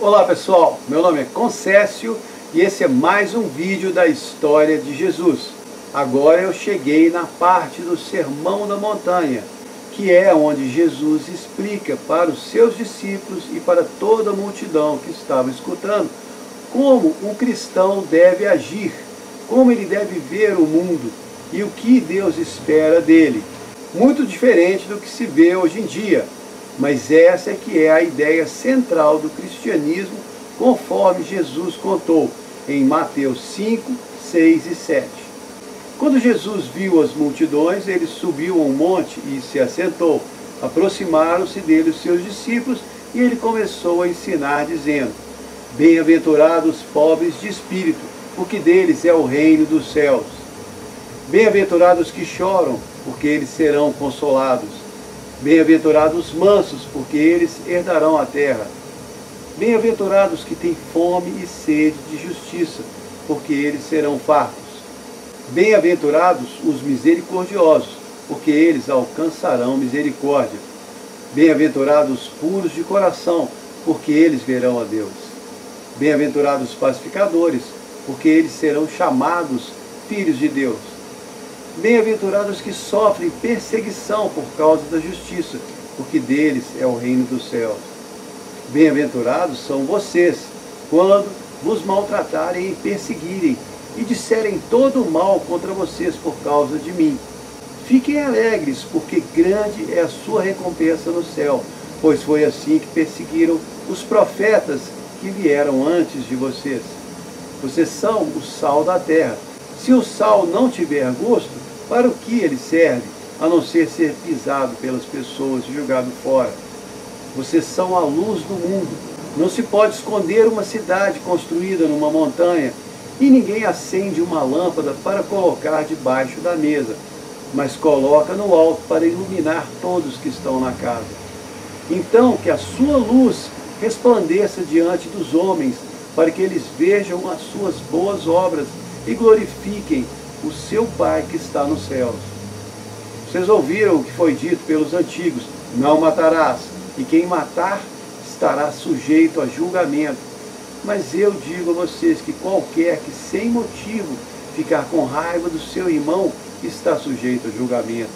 Olá pessoal, meu nome é Concécio e esse é mais um vídeo da história de Jesus. Agora eu cheguei na parte do Sermão da Montanha, que é onde Jesus explica para os seus discípulos e para toda a multidão que estava escutando como um cristão deve agir, como ele deve ver o mundo e o que Deus espera dele. Muito diferente do que se vê hoje em dia. Mas essa é que é a ideia central do cristianismo, conforme Jesus contou em Mateus 5, 6 e 7. Quando Jesus viu as multidões, ele subiu a um monte e se assentou. Aproximaram-se dele os seus discípulos e ele começou a ensinar, dizendo: Bem-aventurados os pobres de espírito, porque deles é o reino dos céus. Bem-aventurados que choram, porque eles serão consolados. Bem-aventurados os mansos, porque eles herdarão a terra. Bem-aventurados que têm fome e sede de justiça, porque eles serão fartos. Bem-aventurados os misericordiosos, porque eles alcançarão misericórdia. Bem-aventurados os puros de coração, porque eles verão a Deus. Bem-aventurados os pacificadores, porque eles serão chamados filhos de Deus. Bem-aventurados que sofrem perseguição por causa da justiça, porque deles é o reino dos céus. Bem-aventurados são vocês, quando vos maltratarem e perseguirem, e disserem todo o mal contra vocês por causa de mim. Fiquem alegres, porque grande é a sua recompensa no céu, pois foi assim que perseguiram os profetas que vieram antes de vocês. Vocês são o sal da terra. Se o sal não tiver gosto, para o que ele serve, a não ser pisado pelas pessoas e jogado fora? Vocês são a luz do mundo. Não se pode esconder uma cidade construída numa montanha, e ninguém acende uma lâmpada para colocar debaixo da mesa, mas coloca no alto para iluminar todos que estão na casa. Então que a sua luz resplandeça diante dos homens, para que eles vejam as suas boas obras e glorifiquem o seu Pai que está nos céus. Vocês ouviram o que foi dito pelos antigos: não matarás, e quem matar estará sujeito a julgamento. Mas eu digo a vocês que qualquer que sem motivo ficar com raiva do seu irmão está sujeito a julgamento.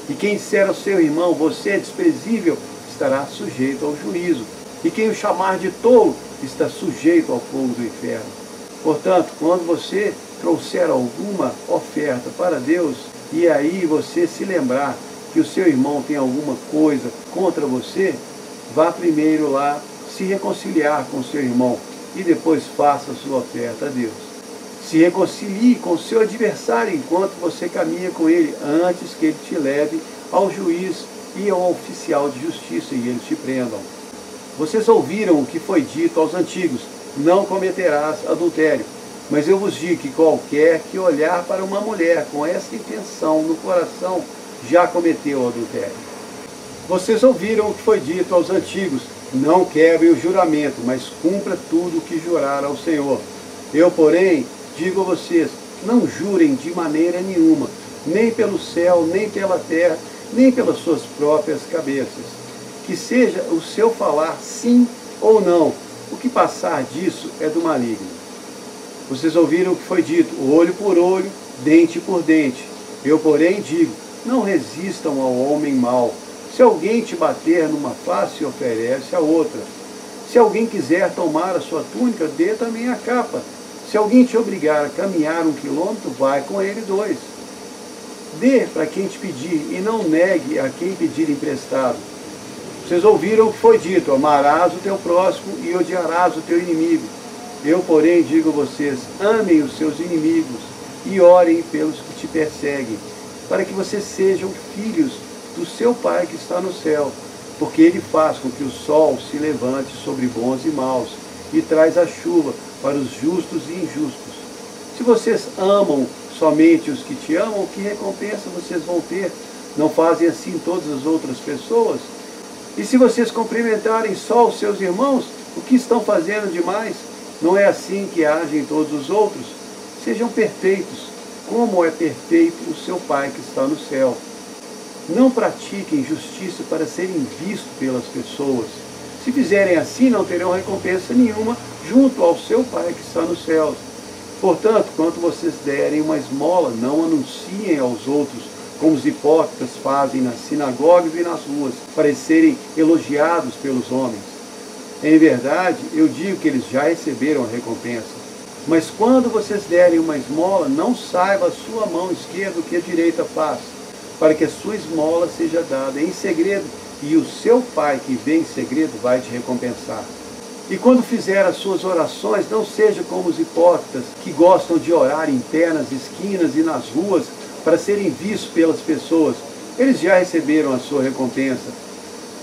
E quem disser ao seu irmão: você é desprezível, estará sujeito ao juízo. E quem o chamar de tolo está sujeito ao fogo do inferno. Portanto, quando você trouxer alguma oferta para Deus, e aí você se lembrar que o seu irmão tem alguma coisa contra você, vá primeiro lá se reconciliar com o seu irmão e depois faça a sua oferta a Deus. Se reconcilie com o seu adversário enquanto você caminha com ele, antes que ele te leve ao juiz e ao oficial de justiça e eles te prendam. Vocês ouviram o que foi dito aos antigos: não cometerás adultério. Mas eu vos digo que qualquer que olhar para uma mulher com essa intenção no coração já cometeu adultério. Vocês ouviram o que foi dito aos antigos: não quebre o juramento, mas cumpra tudo o que jurar ao Senhor. Eu, porém, digo a vocês: não jurem de maneira nenhuma, nem pelo céu, nem pela terra, nem pelas suas próprias cabeças. Que seja o seu falar sim ou não, o que passar disso é do maligno. Vocês ouviram o que foi dito: olho por olho, dente por dente. Eu, porém, digo: não resistam ao homem mau. Se alguém te bater numa face, oferece a outra. Se alguém quiser tomar a sua túnica, dê também a capa. Se alguém te obrigar a caminhar 1 quilômetro, vai com ele 2. Dê para quem te pedir, e não negue a quem pedir emprestado. Vocês ouviram o que foi dito: amarás o teu próximo e odiarás o teu inimigo. Eu, porém, digo a vocês: amem os seus inimigos e orem pelos que te perseguem, para que vocês sejam filhos do seu Pai que está no céu, porque ele faz com que o sol se levante sobre bons e maus e traz a chuva para os justos e injustos. Se vocês amam somente os que te amam, que recompensa vocês vão ter? Não fazem assim todas as outras pessoas? E se vocês cumprimentarem só os seus irmãos, o que estão fazendo demais? Não é assim que agem todos os outros? Sejam perfeitos, como é perfeito o seu Pai que está no céu. Não pratiquem justiça para serem vistos pelas pessoas. Se fizerem assim, não terão recompensa nenhuma junto ao seu Pai que está nos céus. Portanto, quando vocês derem uma esmola, não anunciem aos outros, como os hipócritas fazem nas sinagogas e nas ruas, para serem elogiados pelos homens. Em verdade, eu digo que eles já receberam a recompensa. Mas quando vocês derem uma esmola, não saiba a sua mão esquerda o que a direita faz, para que a sua esmola seja dada em segredo, e o seu Pai que vê em segredo vai te recompensar. E quando fizer as suas orações, não seja como os hipócritas, que gostam de orar em pé nas esquinas e nas ruas, para serem vistos pelas pessoas. Eles já receberam a sua recompensa.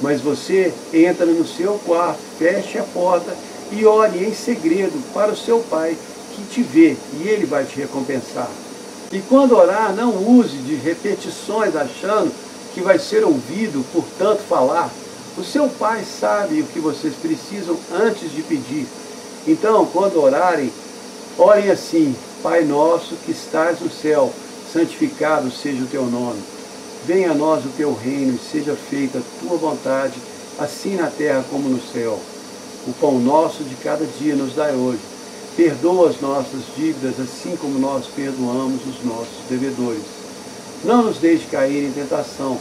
Mas você entra no seu quarto, feche a porta e ore em segredo para o seu Pai que te vê, e Ele vai te recompensar. E quando orar, não use de repetições achando que vai ser ouvido por tanto falar. O seu Pai sabe o que vocês precisam antes de pedir. Então, quando orarem, orem assim: Pai nosso que estás no céu, santificado seja o teu nome. Venha a nós o teu reino e seja feita a tua vontade, assim na terra como no céu. O pão nosso de cada dia nos dai hoje. Perdoa as nossas dívidas, assim como nós perdoamos os nossos devedores. Não nos deixe cair em tentação,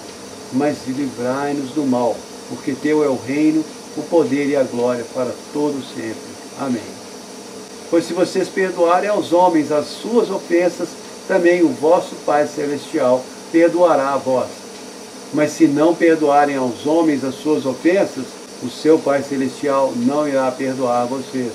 mas livrai-nos do mal, porque teu é o reino, o poder e a glória para todos sempre. Amém. Pois se vocês perdoarem aos homens as suas ofensas, também o vosso Pai Celestial perdoará a vós. Mas se não perdoarem aos homens as suas ofensas, o seu Pai Celestial não irá perdoar a vocês.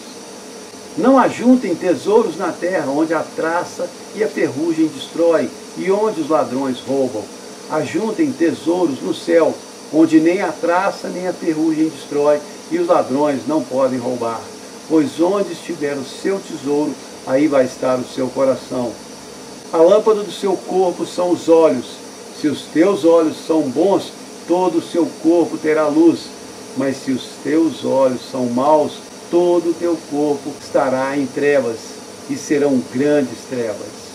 Não ajuntem tesouros na terra, onde a traça e a ferrugem destrói, e onde os ladrões roubam. Ajuntem tesouros no céu, onde nem a traça nem a ferrugem destrói, e os ladrões não podem roubar. Pois onde estiver o seu tesouro, aí vai estar o seu coração. A lâmpada do seu corpo são os olhos. Se os teus olhos são bons, todo o seu corpo terá luz. Mas se os teus olhos são maus, todo o teu corpo estará em trevas, e serão grandes trevas.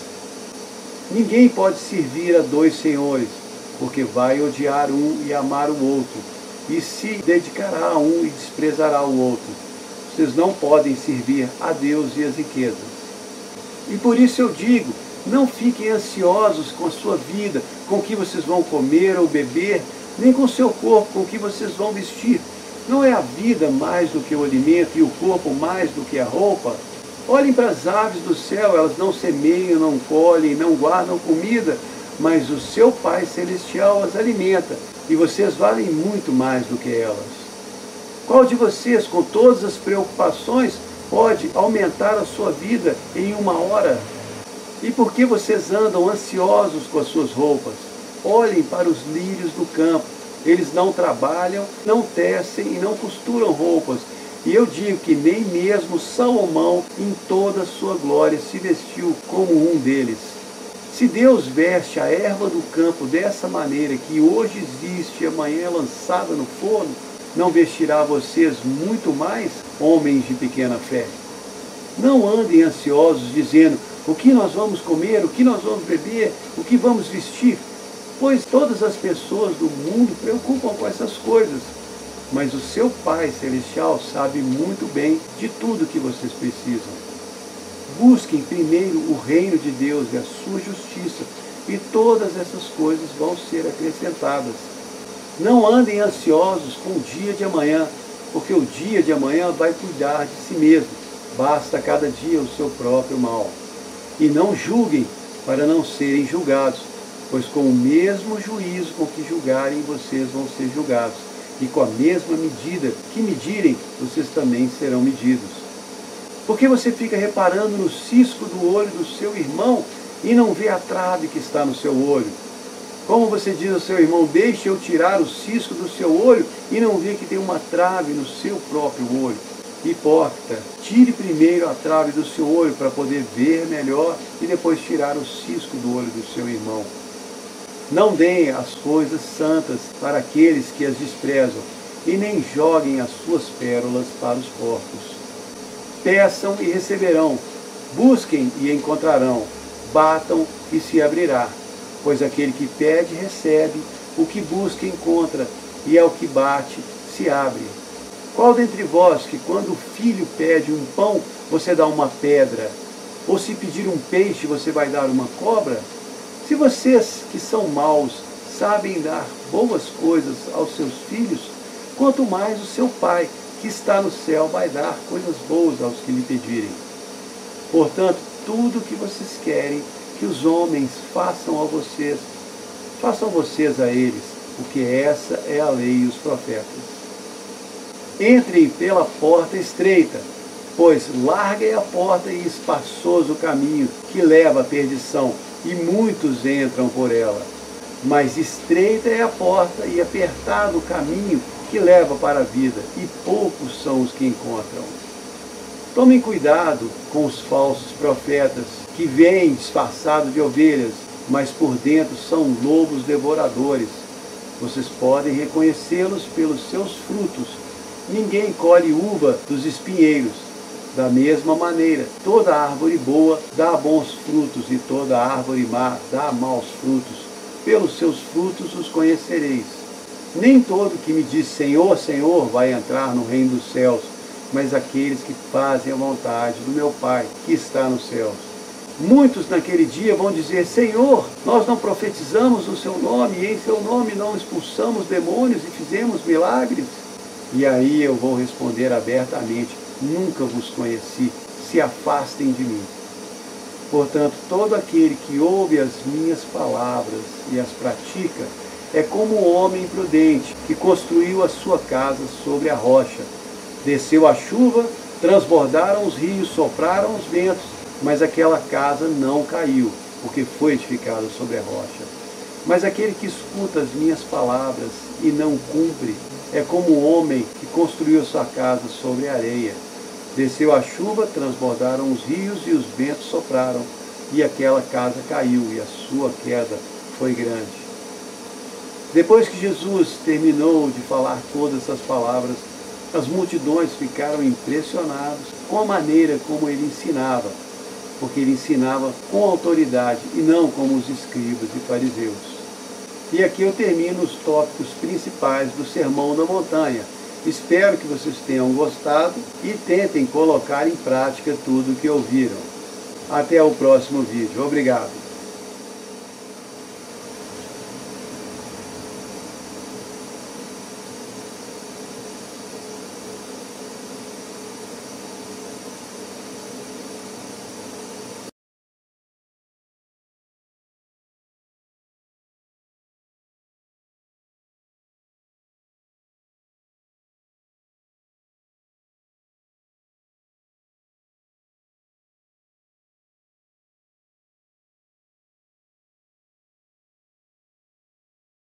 Ninguém pode servir a dois senhores, porque vai odiar um e amar o outro, e se dedicará a um e desprezará o outro. Vocês não podem servir a Deus e as riquezas. E por isso eu digo, não fiquem ansiosos com a sua vida, com o que vocês vão comer ou beber, nem com o seu corpo, com o que vocês vão vestir. Não é a vida mais do que o alimento e o corpo mais do que a roupa? Olhem para as aves do céu, elas não semeiam, não colhem, não guardam comida, mas o seu Pai Celestial as alimenta, e vocês valem muito mais do que elas. Qual de vocês, com todas as preocupações, pode aumentar a sua vida em uma hora? E por que vocês andam ansiosos com as suas roupas? Olhem para os lírios do campo. Eles não trabalham, não tecem e não costuram roupas. E eu digo que nem mesmo Salomão, em toda a sua glória, se vestiu como um deles. Se Deus veste a erva do campo dessa maneira, que hoje existe e amanhã é lançada no forno, não vestirá vocês muito mais, homens de pequena fé? Não andem ansiosos, dizendo: o que nós vamos comer, o que nós vamos beber, o que vamos vestir? Pois todas as pessoas do mundo preocupam com essas coisas. Mas o seu Pai Celestial sabe muito bem de tudo que vocês precisam. Busquem primeiro o reino de Deus e a sua justiça, e todas essas coisas vão ser acrescentadas. Não andem ansiosos com o dia de amanhã, porque o dia de amanhã vai cuidar de si mesmo. Basta a cada dia o seu próprio mal. E não julguem para não serem julgados, pois com o mesmo juízo com que julgarem, vocês vão ser julgados. E com a mesma medida que medirem, vocês também serão medidos. Por que você fica reparando no cisco do olho do seu irmão e não vê a trave que está no seu olho? Como você diz ao seu irmão: deixe eu tirar o cisco do seu olho, e não vê que tem uma trave no seu próprio olho? Hipócrita, tire primeiro a trave do seu olho para poder ver melhor e depois tirar o cisco do olho do seu irmão. Não deem as coisas santas para aqueles que as desprezam, e nem joguem as suas pérolas para os porcos. Peçam e receberão, busquem e encontrarão, batam e se abrirá. Pois aquele que pede recebe, o que busca encontra, e ao que bate se abre. Qual dentre vós que quando o filho pede um pão, você dá uma pedra? Ou se pedir um peixe, você vai dar uma cobra? Se vocês que são maus sabem dar boas coisas aos seus filhos, quanto mais o seu Pai que está no céu vai dar coisas boas aos que lhe pedirem. Portanto, tudo o que vocês querem que os homens façam vocês a eles, porque essa é a lei e os profetas. Entrem pela porta estreita, pois larga é a porta e espaçoso o caminho que leva à perdição, e muitos entram por ela. Mas estreita é a porta e apertado o caminho que leva para a vida, e poucos são os que encontram. Tomem cuidado com os falsos profetas, que vêm disfarçados de ovelhas, mas por dentro são lobos devoradores. Vocês podem reconhecê-los pelos seus frutos. Ninguém colhe uva dos espinheiros. Da mesma maneira, toda árvore boa dá bons frutos, e toda árvore má dá maus frutos. Pelos seus frutos os conhecereis. Nem todo que me diz Senhor, Senhor vai entrar no reino dos céus, mas aqueles que fazem a vontade do meu Pai que está nos céus. Muitos naquele dia vão dizer, Senhor, nós não profetizamos no seu nome, e em seu nome não expulsamos demônios e fizemos milagres? E aí eu vou responder abertamente, nunca vos conheci, se afastem de mim. Portanto, todo aquele que ouve as minhas palavras e as pratica, é como um homem prudente que construiu a sua casa sobre a rocha. Desceu a chuva, transbordaram os rios, sopraram os ventos, mas aquela casa não caiu, porque foi edificada sobre a rocha. Mas aquele que escuta as minhas palavras e não cumpre, é como um homem que construiu a sua casa sobre a areia. Desceu a chuva, transbordaram os rios e os ventos sopraram, e aquela casa caiu, e a sua queda foi grande. Depois que Jesus terminou de falar todas essas palavras, as multidões ficaram impressionadas com a maneira como ele ensinava, porque ele ensinava com autoridade e não como os escribas e fariseus. E aqui eu termino os tópicos principais do Sermão da Montanha. Espero que vocês tenham gostado e tentem colocar em prática tudo o que ouviram. Até o próximo vídeo. Obrigado.